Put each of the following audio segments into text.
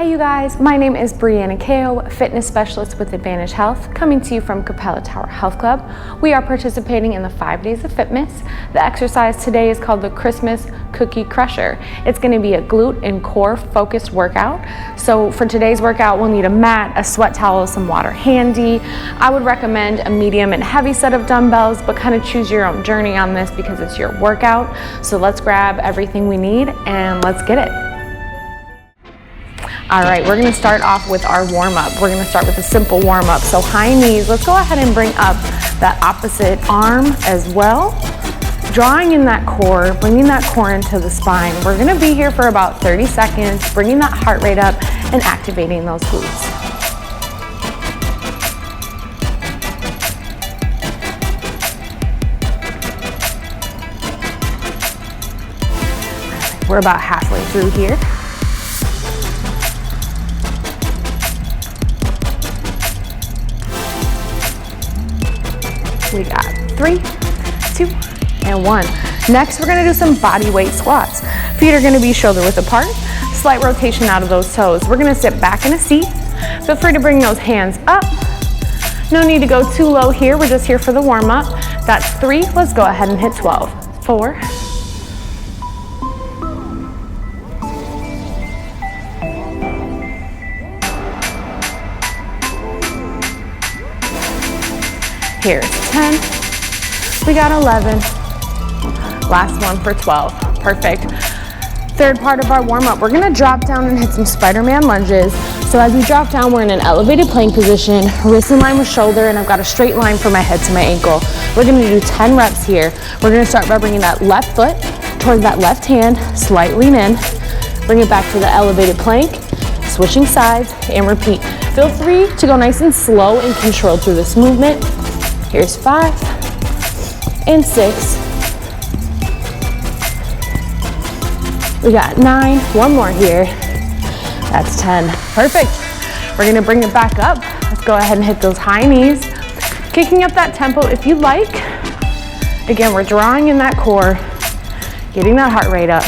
Hey you guys, my name is Brianna Kao, fitness specialist with Advantage Health, coming to you from Capella Tower Health Club. We are participating in the 5 days of fitness. The exercise today is called the Christmas Cookie Crusher. It's going to be a glute and core focused workout. So for today's workout, we'll need a mat, a sweat towel, some water handy. I would recommend a medium and heavy set of dumbbells, but kind of choose your own journey on this because it's your workout. So let's grab everything we need and let's get it. All right, we're gonna start off with our warm-up. We're gonna start with a simple warm-up. So high knees, let's go ahead and bring up that opposite arm as well. Drawing in that core, bringing that core into the spine. We're gonna be here for about 30 seconds, bringing that heart rate up and activating those glutes. We're about halfway through here. We got 3, 2, and 1. Next, we're gonna do some body weight squats. Feet are gonna be shoulder width apart, slight rotation out of those toes. We're gonna sit back in a seat. Feel free to bring those hands up. No need to go too low here. We're just here for the warm up. That's 3. Let's go ahead and hit 12. 4. 10. We got 11. Last one for 12. Perfect. Third part of our warm-up, we're gonna drop down and hit some Spider-Man lunges. So as we drop down, we're in an elevated plank position, wrist in line with shoulder, and I've got a straight line from my head to my ankle. We're gonna do 10 reps here. We're gonna start by bringing that left foot towards that left hand, slight lean in, bring it back to the elevated plank, switching sides, and repeat. Feel free to go nice and slow and controlled through this movement. Here's 5 and 6. We got 9, one more here. That's 10, perfect. We're gonna bring it back up. Let's go ahead and hit those high knees. Kicking up that tempo if you like. Again, we're drawing in that core, getting that heart rate up.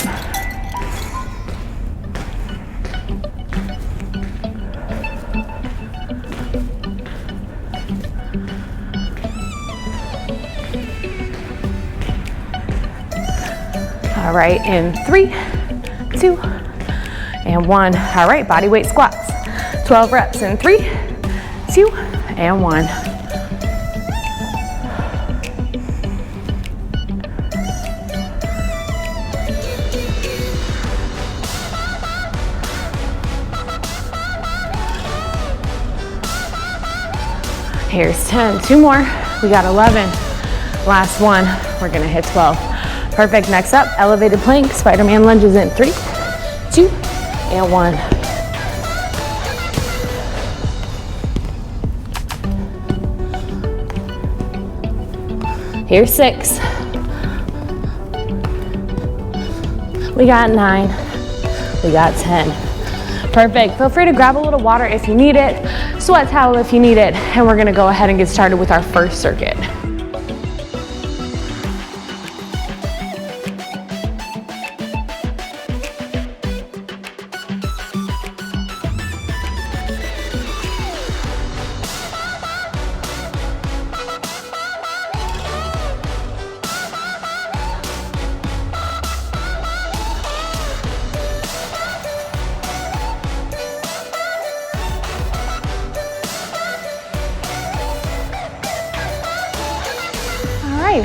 All right, in 3, 2, and 1. All right, body weight squats. 12 reps in 3, 2, and 1. Here's 10, 2 more. We got 11. Last one, we're gonna hit 12. Perfect, next up, elevated plank, Spider-Man lunges in 3, 2, and 1. Here's 6. We got 9. We got 10. Perfect, feel free to grab a little water if you need it, sweat towel if you need it, and we're gonna go ahead and get started with our first circuit.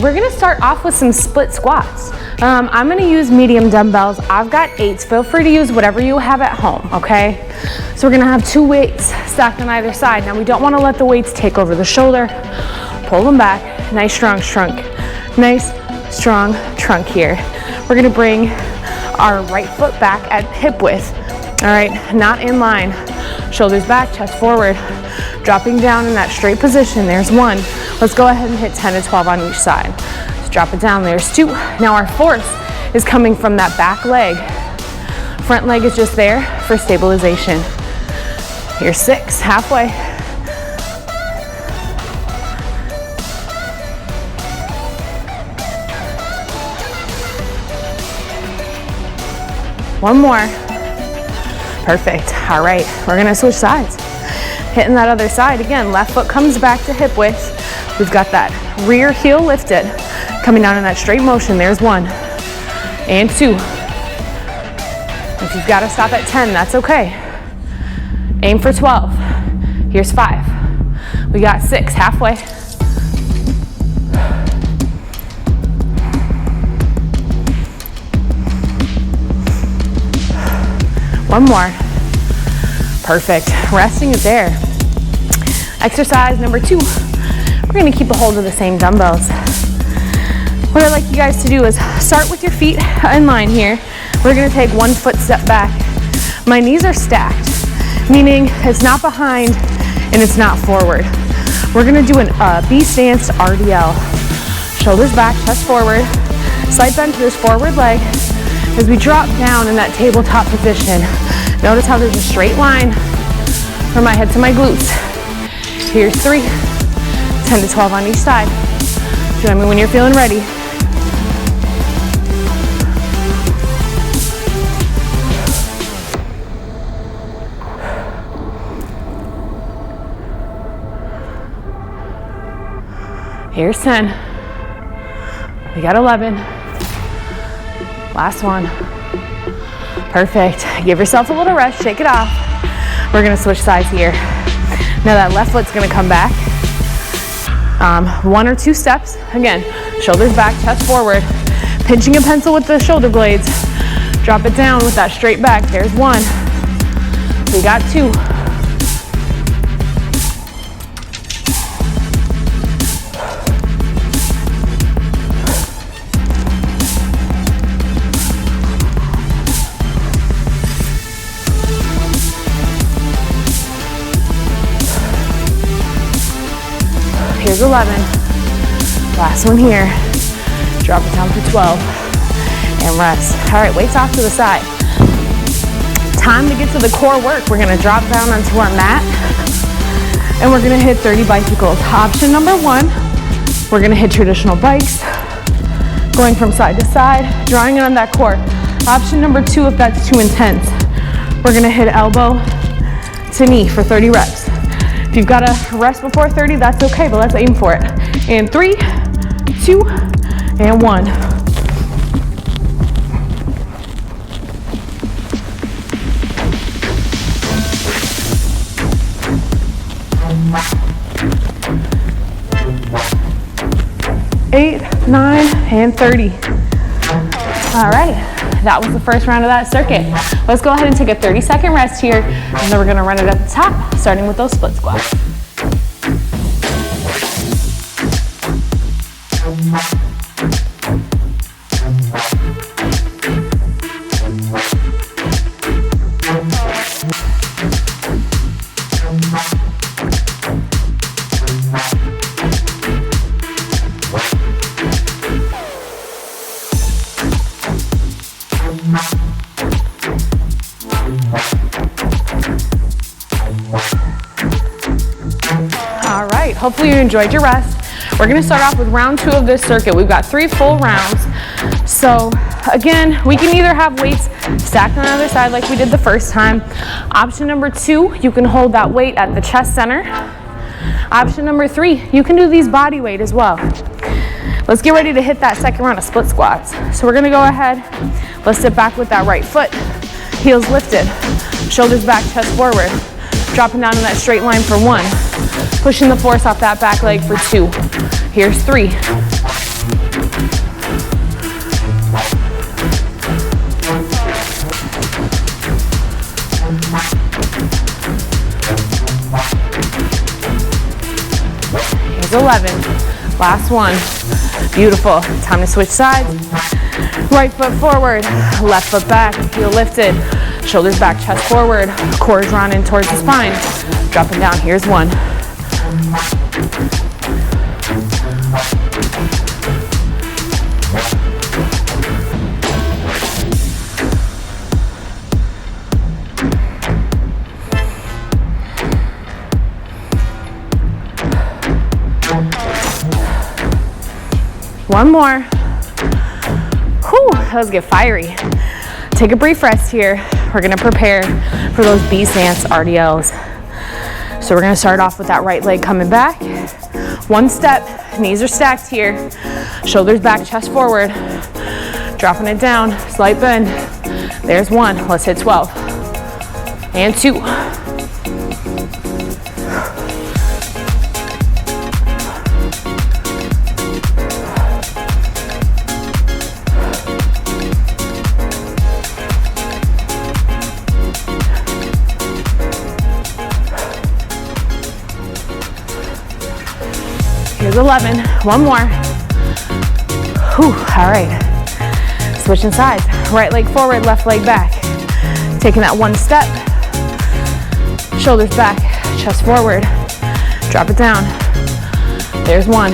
We're gonna start off with some split squats. I'm gonna use medium dumbbells. I've got 8s. Feel free to use whatever you have at home, okay? So we're gonna have 2 weights stacked on either side. Now we don't wanna let the weights take over the shoulder. Pull them back. Nice strong trunk. Nice strong trunk here. We're gonna bring our right foot back at hip width. All right, not in line. Shoulders back, chest forward. Dropping down in that straight position. There's 1. Let's go ahead and hit 10 to 12 on each side. Let's drop it down. There's 2. Now our 4th is coming from that back leg. Front leg is just there for stabilization. Here's 6, halfway. One more. Perfect. All right, we're gonna switch sides. Hitting that other side again. Left foot comes back to hip width. We've got that rear heel lifted, coming down in that straight motion. There's 1 and 2. If you've got to stop at 10, that's okay. Aim for 12. Here's 5. We got 6, halfway. One more. Perfect. Resting it there. Exercise number 2. We're gonna keep a hold of the same dumbbells. What I'd like you guys to do is start with your feet in line here. We're gonna take 1 foot step back. My knees are stacked, meaning it's not behind and it's not forward. We're gonna do a B stance RDL. Shoulders back, chest forward. Slight bend to this forward leg as we drop down in that tabletop position. Notice how there's a straight line from my head to my glutes. Here's 3, 10 to 12 on each side. Join me when you're feeling ready. Here's 10. We got 11. Last one. Perfect. Give yourself a little rest, shake it off. We're gonna switch sides here. Now that left foot's gonna come back. 1 or 2 steps. Again, shoulders back, chest forward. Pinching a pencil with the shoulder blades. Drop it down with that straight back. There's 1. We got 2. Here's 11. Last one here. Drop it down for 12. And rest. All right, weights off to the side. Time to get to the core work. We're gonna drop down onto our mat and we're gonna hit 30 bicycles. Option number 1, we're gonna hit traditional bikes, going from side to side, drawing in on that core. Option number 2, if that's too intense, we're gonna hit elbow to knee for 30 reps. If you've got to rest before 30, that's okay, but let's aim for it. In 3, 2, and 1. Eight, 9, and 30. All right, that was the first round of that circuit. Let's go ahead and take a 30-second rest here, and then we're gonna run it at the top, starting with those split squats. All right, hopefully you enjoyed your rest. We're gonna start off with round 2 of this circuit. We've got 3 full rounds. So again, we can either have weights stacked on the other side like we did the first time. Option number 2, you can hold that weight at the chest center. Option number 3, you can do these body weight as well. Let's get ready to hit that second round of split squats. So we're gonna go ahead, let's sit back with that right foot, heels lifted, shoulders back, chest forward, dropping down in that straight line for 1, pushing the force off that back leg for 2. Here's 3. Here's 11. Last one. Beautiful. Time to switch sides. Right foot forward, left foot back, heel lifted, shoulders back, chest forward, core drawn in towards the spine. Dropping down, here's 1. One more. Whew, let's get fiery. Take a brief rest here. we're gonna prepare for those B stance RDLs. So we're gonna start off with that right leg coming back. One step, knees are stacked here. Shoulders back, chest forward. Dropping it down, slight bend. There's one, let's hit 12. And 2. Here's 11, one more. Whew, all right. Switching sides, right leg forward, left leg back. Taking that one step, shoulders back, chest forward, drop it down. There's one.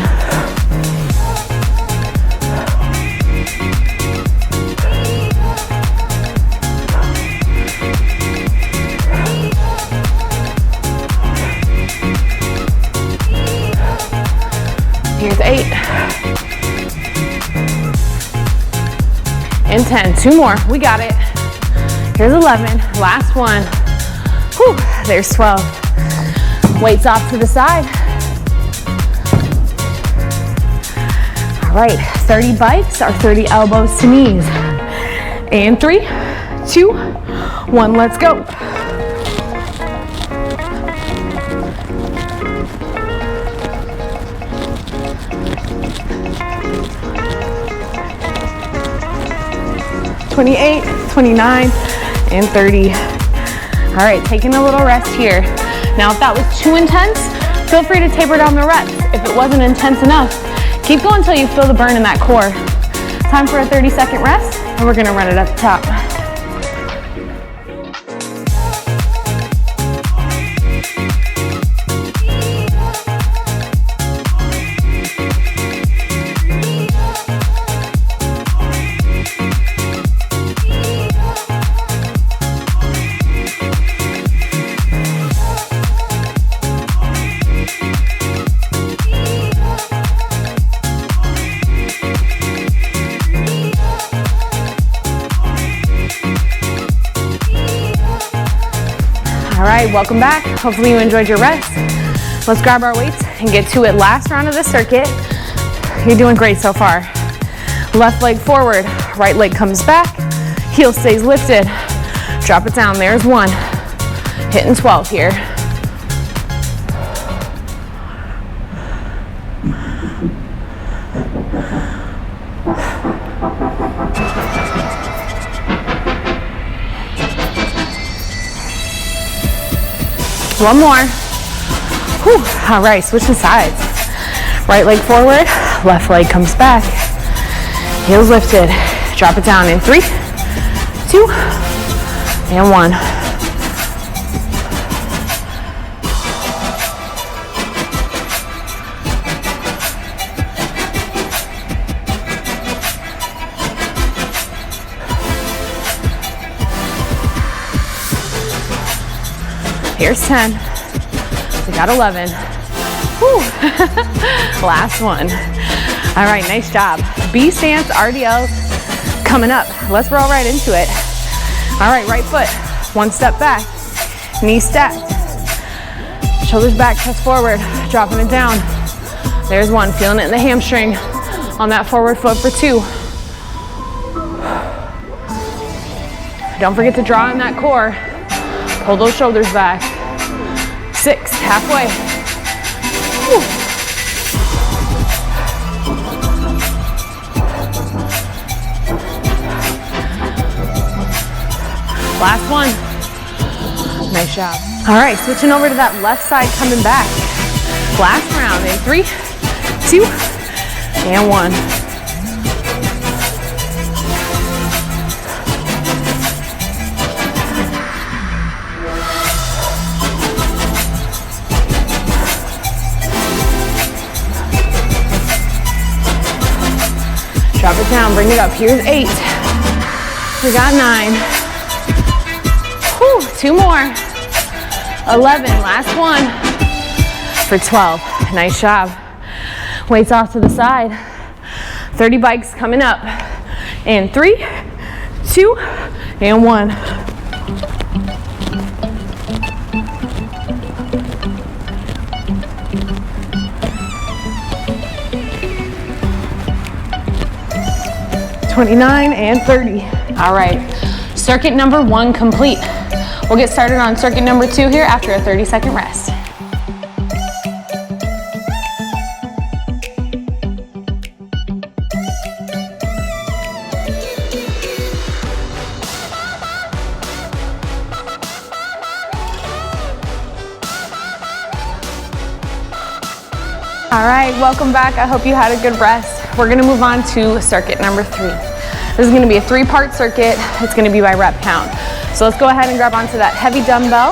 Here's 8. And 10, 2 more, we got it. Here's 11, last one. Whew, there's 12. Weights off to the side. All right, 30 bikes or 30 elbows to knees. And 3, 2, 1, let's go. "28, 29, and 30. All right, taking a little rest here. Now, if that was too intense, feel free to taper down the reps. If it wasn't intense enough, keep going until you feel the burn in that core. Time for a 30-second rest, and we're gonna run it at the top. All right, welcome back. Hopefully you enjoyed your rest. Let's grab our weights and get to it. Last round of the circuit. You're doing great so far. Left leg forward, right leg comes back, heel stays lifted. Drop it down, there's 1. Hitting 12 here. One more. Whew. All right, switching sides. Right leg forward, left leg comes back. Heels lifted. Drop it down in 3, 2, and 1. Here's 10. We got 11. Whew. Last one. All right, nice job. B stance RDLs coming up. Let's roll right into it. All right, right foot, one step back, knees stacked. Shoulders back, chest forward, dropping it down. There's 1, feeling it in the hamstring on that forward foot for 2. Don't forget to draw in that core. Pull those shoulders back. 6, halfway. Whew. Last one. Nice job. All right, switching over to that left side coming back. Last round in 3, 2, and 1. Drop it down, bring it up. Here's 8. We got 9. Whew, 2 more. 11, last one for 12. Nice job. Weights off to the side. 30 bikes coming up. In 3, 2, and 1. $29 and $30. All right, circuit number 1 complete. We'll get started on circuit number 2 here after a 30-second rest. All right, welcome back. I hope you had a good rest. We're gonna move on to circuit number 3. This is gonna be a 3-part circuit. It's gonna be by rep count. So let's go ahead and grab onto that heavy dumbbell.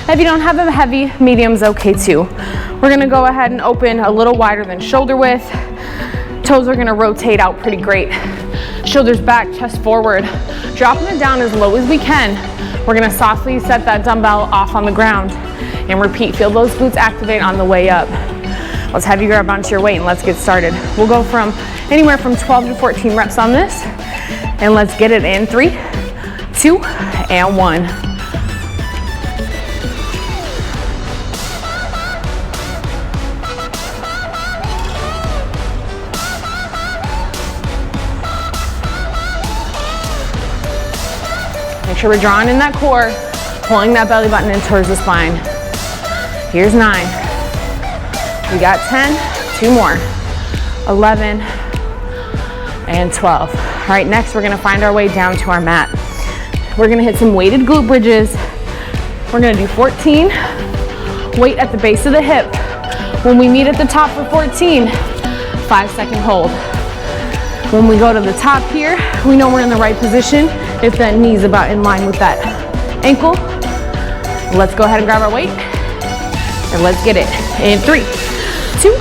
If you don't have a heavy, medium's okay too. We're gonna go ahead and open a little wider than shoulder width. Toes are gonna rotate out pretty great. Shoulders back, chest forward. Dropping it down as low as we can. We're gonna softly set that dumbbell off on the ground and repeat. Feel those glutes activate on the way up. Let's have you grab onto your weight and let's get started. We'll go from anywhere from 12 to 14 reps on this. And let's get it in 3, 2, and 1. Make sure we're drawing in that core, pulling that belly button in towards the spine. Here's 9. We got 10, 2 more, 11, and 12. All right, next we're gonna find our way down to our mat. We're gonna hit some weighted glute bridges. We're gonna do 14, weight at the base of the hip. When we meet at the top for 14, 5-second hold. When we go to the top here, we know we're in the right position if that knee's about in line with that ankle. Let's go ahead and grab our weight and let's get it in 3, 2,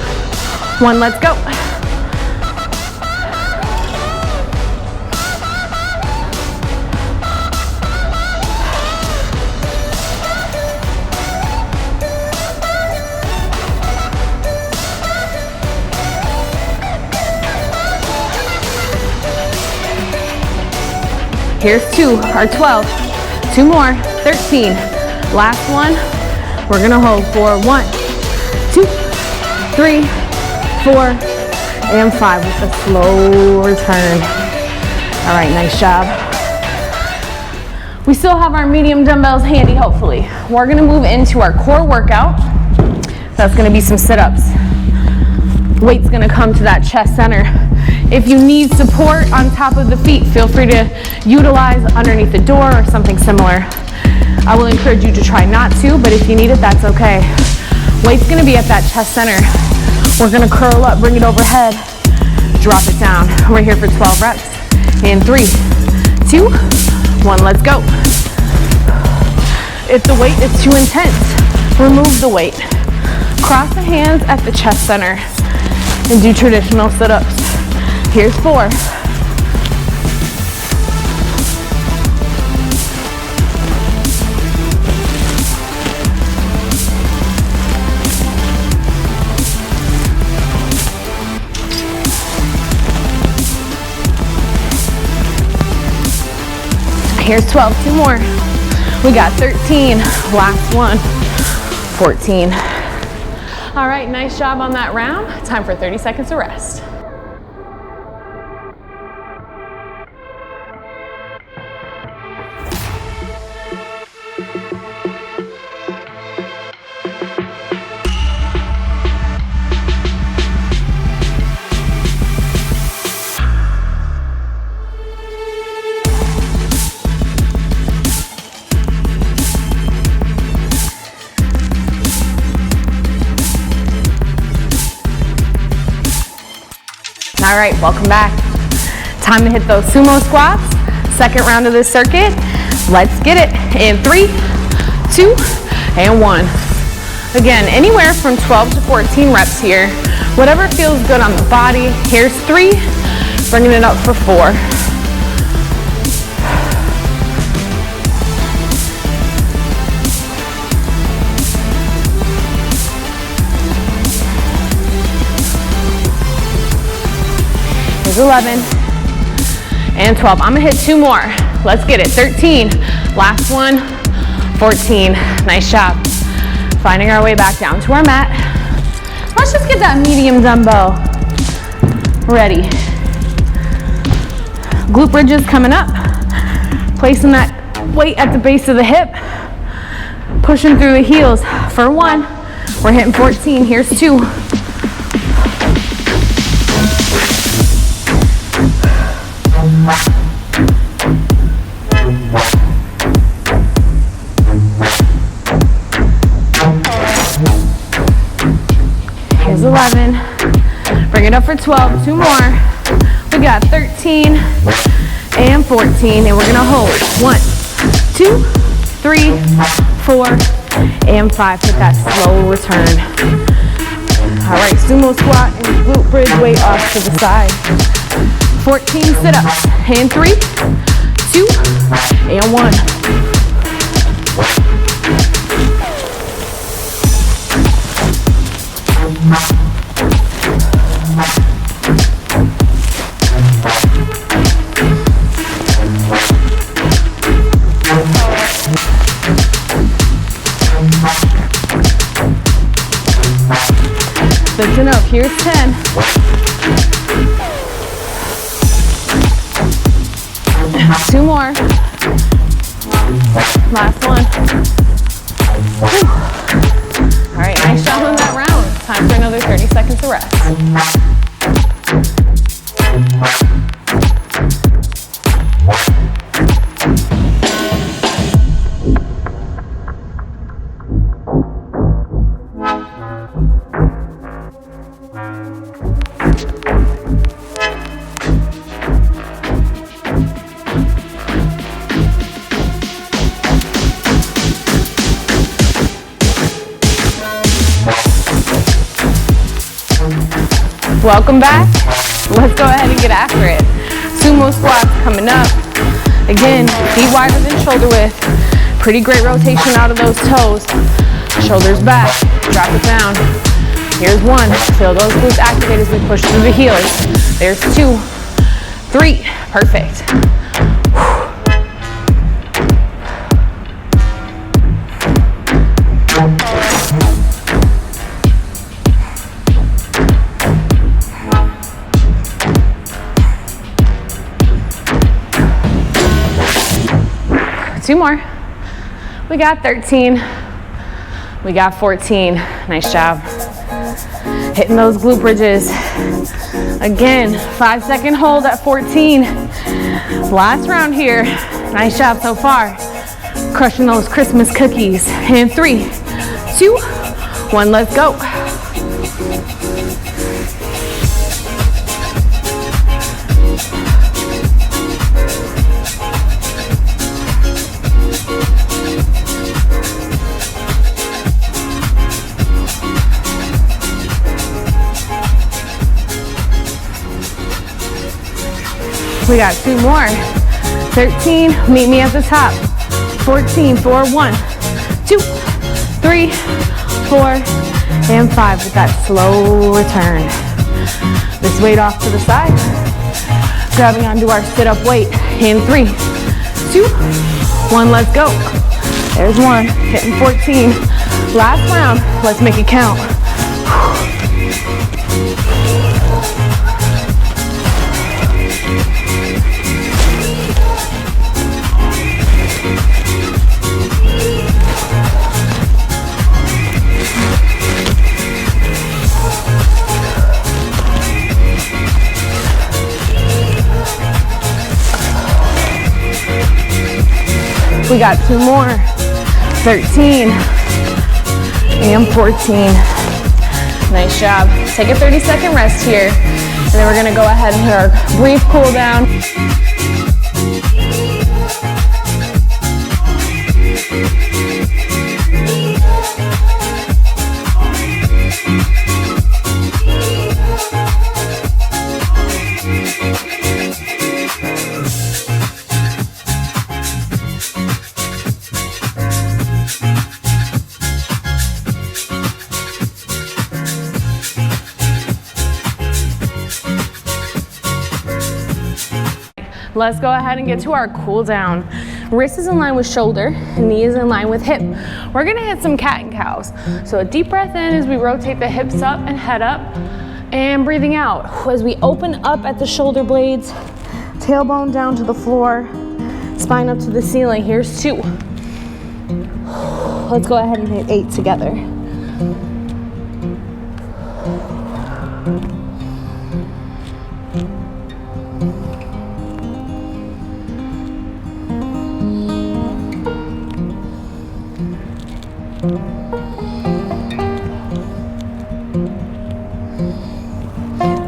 1, let's go. Here's 2, or 12, 2 more, 13. Last one, we're gonna hold for 1, 2, 3, 4, and 5 with a slow return. All right, nice job. We still have our medium dumbbells handy, hopefully. We're gonna move into our core workout. That's gonna be some sit-ups. Weight's gonna come to that chest center. If you need support on top of the feet, feel free to utilize underneath the door or something similar. I will encourage you to try not to, but if you need it, that's okay. Weight's gonna be at that chest center. We're gonna curl up, bring it overhead, drop it down. We're here for 12 reps. In 3, 2, 1, let's go. If the weight is too intense, remove the weight. Cross the hands at the chest center and do traditional sit-ups. Here's 4. Here's 12, 2 more. We got 13, last one, 14. All right, nice job on that round. Time for 30 seconds of rest. All right, welcome back. Time to hit those sumo squats. Second round of this circuit. Let's get it in 3, 2, and 1. Again, anywhere from 12 to 14 reps here. Whatever feels good on the body. Here's 3, bringing it up for 4. Here's 11 and 12. I'm gonna hit 2 more. let's get it. 13, last one, 14, nice job. Finding our way back down to our mat. Let's just get that medium dumbbell ready. Glute bridges coming up. Placing that weight at the base of the hip. Pushing through the heels for 1. We're hitting 14, here's 2. Here's 11. Bring it up for 12, 2 more. We got 13 and 14, and we're gonna hold. 1, 2, 3, 4, and 5. Hit that slow return. All right, sumo squat and glute bridge weight off to the side. 14 sit-ups, and 3, 2, and 1. That's enough. Here's 10. Two more. Last one. Whew. All right, nice job on that round. Time for another 30 seconds of rest. Welcome back. Let's go ahead and get after it. Sumo squats coming up. Again, feet wider than shoulder width. Pretty great rotation out of those toes. Shoulders back, drop it down. Here's 1. Feel those glutes activate as we push through the heels. There's 2, 3, perfect. 2 more. We got 13. We got 14. Nice job. Hitting those glute bridges. Again, 5-second hold at 14. Last round here. Nice job so far. Crushing those Christmas cookies. And 3, 2, 1, let's go. We got 2 more. 13, meet me at the top. 14, 4, 1, 2, 3, 4, and 5 with that slow return. This weight off to the side. Grabbing onto our sit-up weight. In 3, 2, 1, let's go. There's 1, hitting 14. Last round, let's make it count. We got 2 more, 13 and 14. Nice job. Take a 30-second rest here, and then we're gonna go ahead and hit our brief cool down. Let's go ahead and get to our cool down. Wrist is in line with shoulder, knee is in line with hip. We're gonna hit some cat and cows. So a deep breath in as we rotate the hips up and head up, and breathing out as we open up at the shoulder blades, tailbone down to the floor, spine up to the ceiling. Here's 2. Let's go ahead and hit 8 together.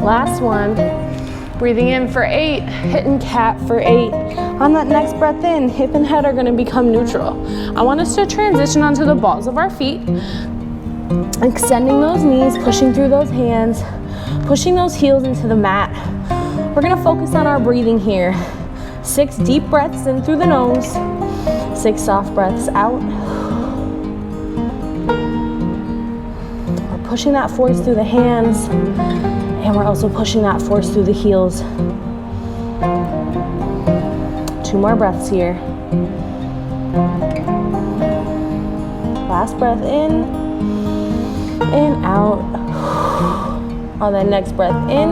Last one. Breathing in for 8, hitting cat for 8. On that next breath in, hip and head are gonna become neutral. I want us to transition onto the balls of our feet, extending those knees, pushing through those hands, pushing those heels into the mat. We're gonna focus on our breathing here. 6 deep breaths in through the nose, 6 soft breaths out. We're pushing that force through the hands, and we're also pushing that force through the heels. 2 more breaths here. Last breath in and out. On that next breath in.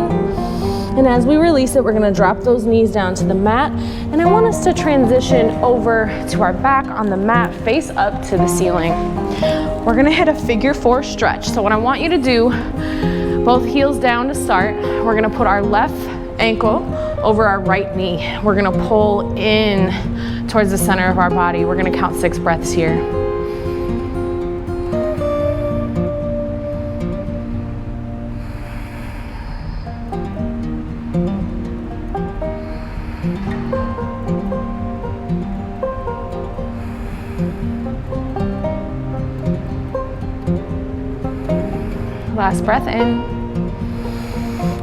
And as we release it, we're gonna drop those knees down to the mat. And I want us to transition over to our back on the mat, face up to the ceiling. We're gonna hit a figure 4 stretch. So what I want you to do, both heels down to start. We're gonna put our left ankle over our right knee. We're gonna pull in towards the center of our body. We're gonna count 6 breaths here. Last breath in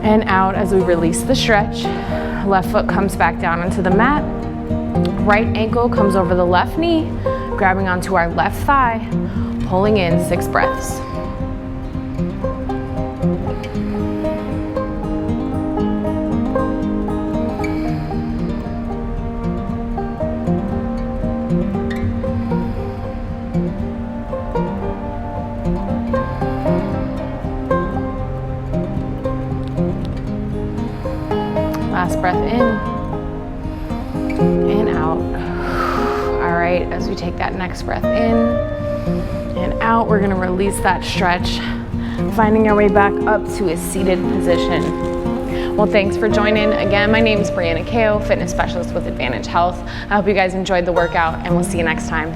and out as we release the stretch. Left foot comes back down onto the mat. Right ankle comes over the left knee, grabbing onto our left thigh, pulling in 6 breaths. Last breath in and out. All right, as we take that next breath in and out, we're gonna release that stretch, finding our way back up to a seated position. Well, thanks for joining. Again, my name is Brianna Kao, fitness specialist with Advantage Health. I hope you guys enjoyed the workout, and we'll see you next time.